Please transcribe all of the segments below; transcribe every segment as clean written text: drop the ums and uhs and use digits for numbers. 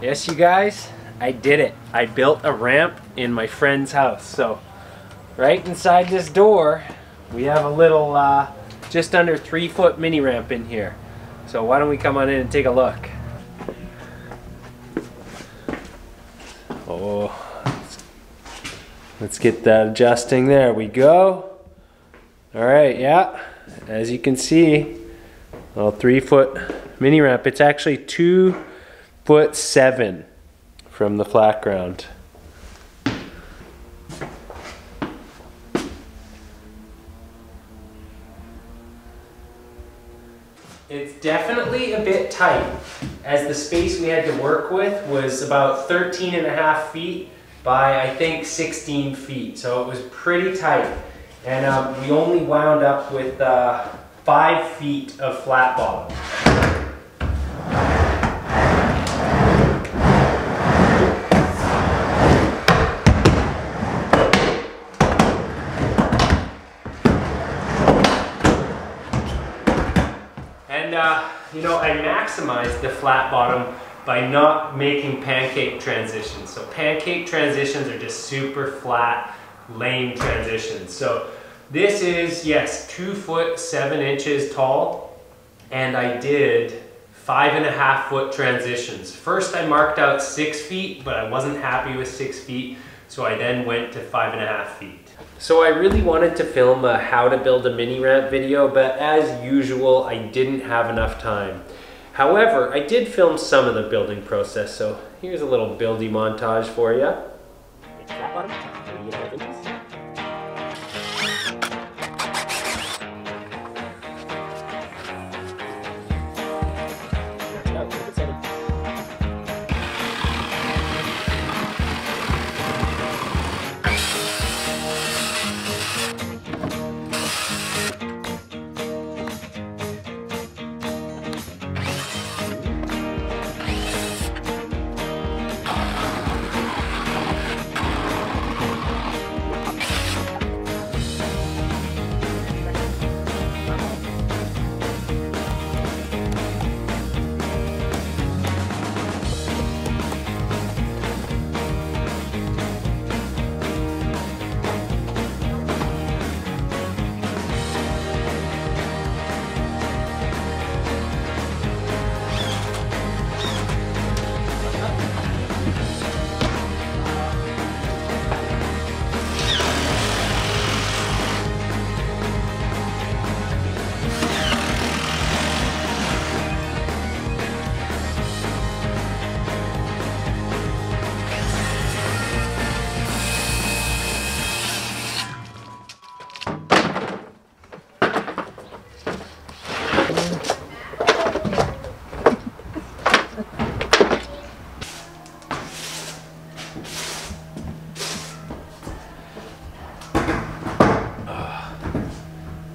Yes, you guys, I did it. I built a ramp in my friend's house. So right inside this door, we have a little just under 3-foot mini ramp in here. So why don't we come on in and take a look. Oh, let's get that adjusting. There we go. All right, yeah, as you can see, a little 3-foot mini ramp. It's actually 2'7" from the flat ground. It's definitely a bit tight, as the space we had to work with was about 13.5 feet by I think 16 feet, so it was pretty tight. And we only wound up with 5 feet of flat bottom. And you know, I maximized the flat bottom by not making pancake transitions. So pancake transitions are just super flat, lame transitions. So this is, yes, 2'7" tall, and I did 5.5-foot transitions. First I marked out 6 feet, but I wasn't happy with 6 feet, so I then went to 5.5 feet. So I really wanted to film a how to build a mini ramp video, but as usual, I didn't have enough time. However, I did film some of the building process, so here's a little building montage for you.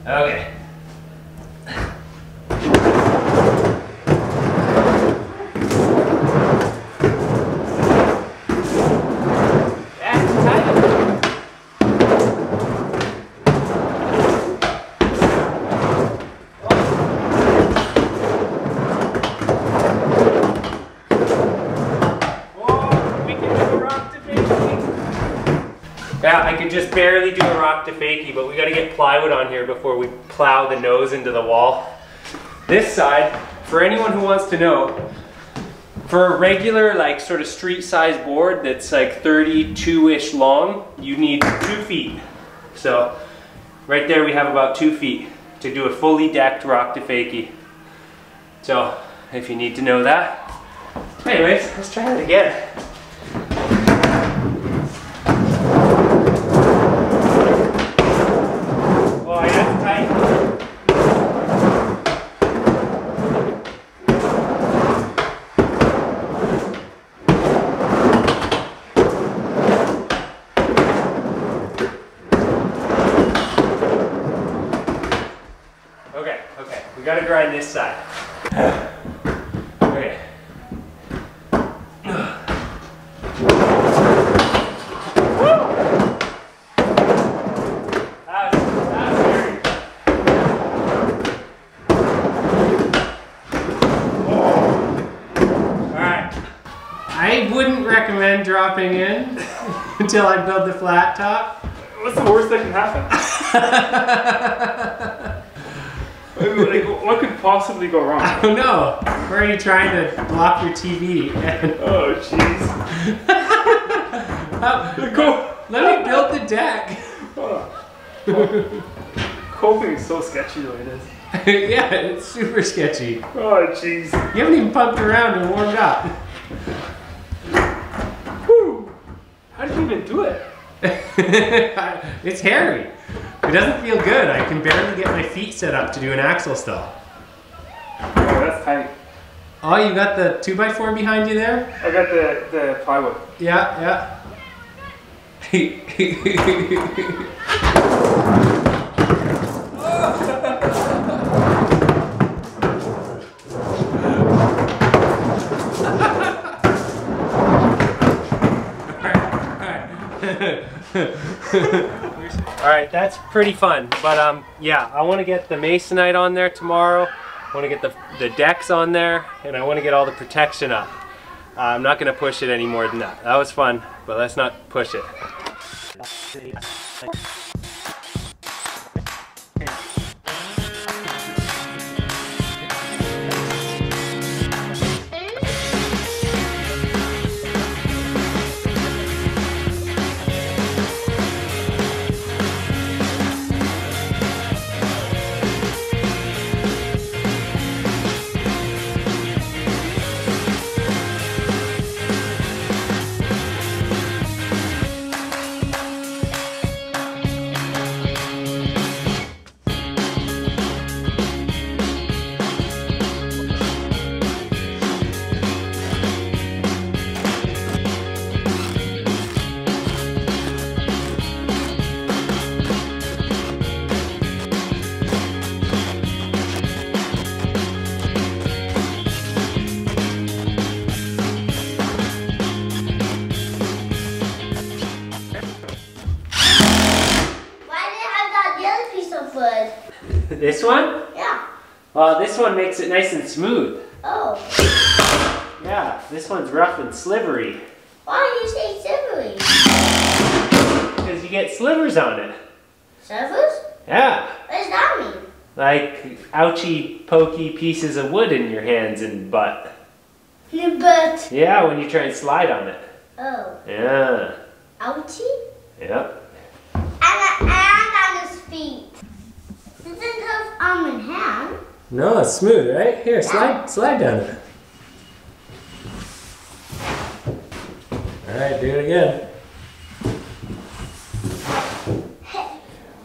Okay. Yeah, I could just barely do a rock to fakie, but we gotta get plywood on here before we plow the nose into the wall. This side, for anyone who wants to know, for a regular, like, sort of street-sized board that's like 32-ish long, you need 2 feet. So, right there we have about 2 feet to do a fully decked rock to fakie. So, if you need to know that. Anyways, let's try it again. Okay, we gotta grind this side. Okay. I wouldn't recommend dropping in until I build the flat top. What's the worst that can happen? Like, what could possibly go wrong? I don't know. Where are you trying to block your TV? Oh, jeez. Let me build the deck. Coping is so sketchy the way it is. Yeah, it's super sketchy. Oh, jeez. You haven't even pumped around and warmed up. Whew. How did you even do it? It's hairy. It doesn't feel good. I can barely get my feet set up to do an axle stall. Oh, that's tight. Oh, you got the 2x4 behind you there? I got the plywood. Yeah, yeah. Alright, that's pretty fun, but yeah, I want to get the masonite on there tomorrow. I want to get the decks on there, and I want to get all the protection up. I'm not going to push it any more than that. That was fun, but let's not push it. This one? Yeah. This one makes it nice and smooth. Oh. Yeah, this one's rough and slivery. Why do you say slivery? Because you get slivers on it. Slivers? Yeah. What does that mean? Like ouchy, pokey pieces of wood in your hands and butt. Your butt. Yeah, when you try and slide on it. Oh. Yeah. Ouchie? Yep. And on his feet. This is tough arm and hand. No, it's smooth, right? Here, slide down it. Alright, do it again.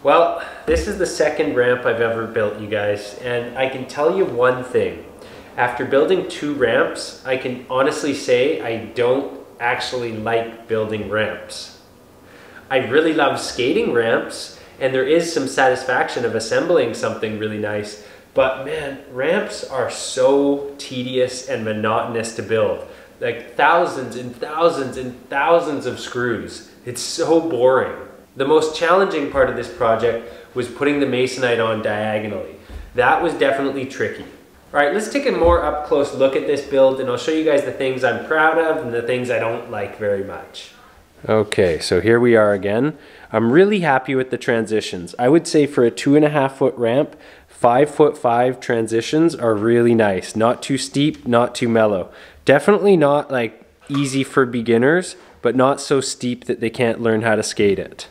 Well, this is the second ramp I've ever built, you guys, and I can tell you one thing. After building 2 ramps, I can honestly say I don't actually like building ramps. I really love skating ramps, and there is some satisfaction of assembling something really nice, but man, ramps are so tedious and monotonous to build. Like thousands and thousands and thousands of screws. It's so boring. The most challenging part of this project was putting the masonite on diagonally. That was definitely tricky. All right, let's take a more up close look at this build, and I'll show you guys the things I'm proud of and the things I don't like very much. Okay, so here we are again. I'm really happy with the transitions. I would say for a 2.5 foot ramp, 5'5" transitions are really nice. Not too steep, not too mellow. Definitely not like easy for beginners, but not so steep that they can't learn how to skate it.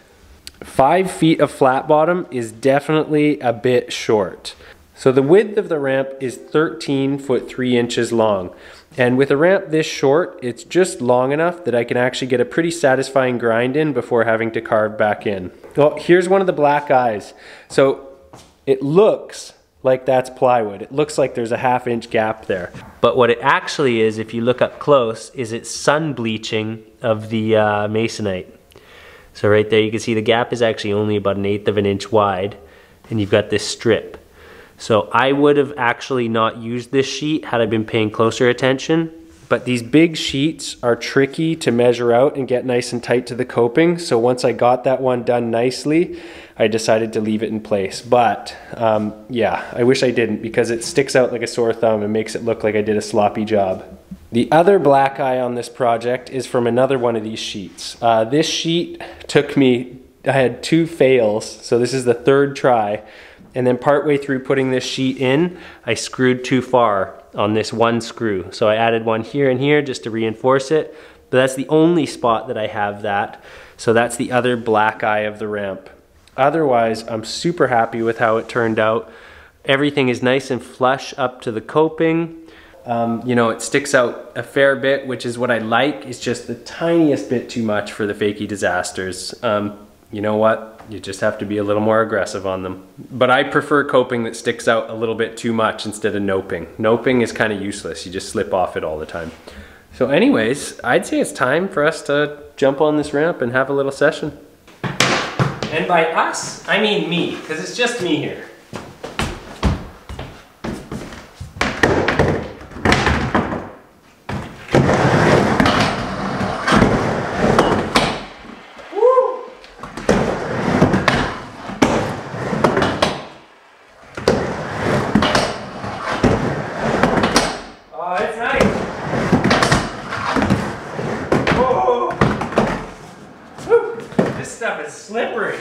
5 feet of flat bottom is definitely a bit short. So the width of the ramp is 13 foot 3 inches long. And with a ramp this short, it's just long enough that I can actually get a pretty satisfying grind in before having to carve back in. Well, here's one of the black eyes. So it looks like that's plywood. It looks like there's a 1/2 inch gap there. But what it actually is, if you look up close, is it's sun bleaching of the masonite. So right there you can see the gap is actually only about 1/8 of an inch wide, and you've got this strip. So I would have actually not used this sheet had I been paying closer attention, but these big sheets are tricky to measure out and get nice and tight to the coping. So once I got that one done nicely, I decided to leave it in place. But yeah, I wish I didn't, because it sticks out like a sore thumb and makes it look like I did a sloppy job. The other black eye on this project is from another one of these sheets. This sheet took me, I had 2 fails, so this is the 3rd try. And then partway through putting this sheet in, I screwed too far on this one screw. So I added one here and here just to reinforce it. But that's the only spot that I have that. So that's the other black eye of the ramp. Otherwise, I'm super happy with how it turned out. Everything is nice and flush up to the coping. You know, it sticks out a fair bit, which is what I like. It's just the tiniest bit too much for the fakie disasters. You know what? You just have to be a little more aggressive on them. But I prefer coping that sticks out a little bit too much instead of noping. Noping is kind of useless. You just slip off it all the time. So anyways, I'd say it's time for us to jump on this ramp and have a little session. And by us, I mean me, because it's just me here. Stuff is slippery.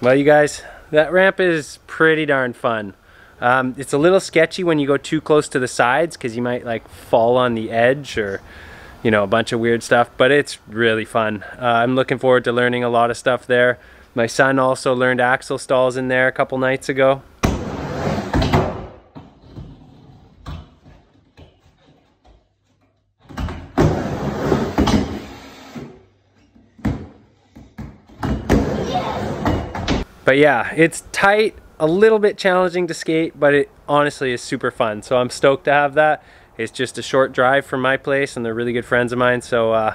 Well, you guys, that ramp is pretty darn fun. It's a little sketchy when you go too close to the sides because you might like fall on the edge or, you know, a bunch of weird stuff, but it's really fun. I'm looking forward to learning a lot of stuff there. My son also learned axle stalls in there a couple nights ago. But yeah, it's tight, a little bit challenging to skate, but it honestly is super fun. So I'm stoked to have that. It's just a short drive from my place and they're really good friends of mine. So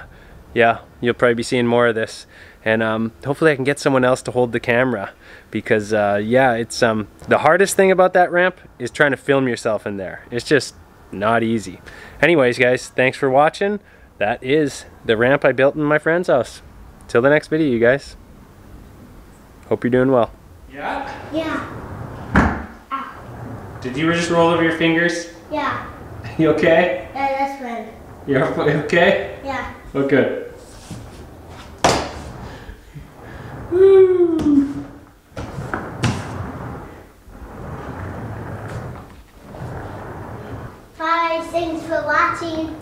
yeah, you'll probably be seeing more of this. And hopefully I can get someone else to hold the camera because yeah, it's the hardest thing about that ramp is trying to film yourself in there. It's just not easy. Anyways, guys, thanks for watching. That is the ramp I built in my friend's house. Till the next video, you guys. Hope you're doing well. Yeah? Yeah. Ow. Did you just roll over your fingers? Yeah. You okay? Yeah, that's fine. You're okay? Yeah. Oh, good. Woo! Bye. Thanks for watching.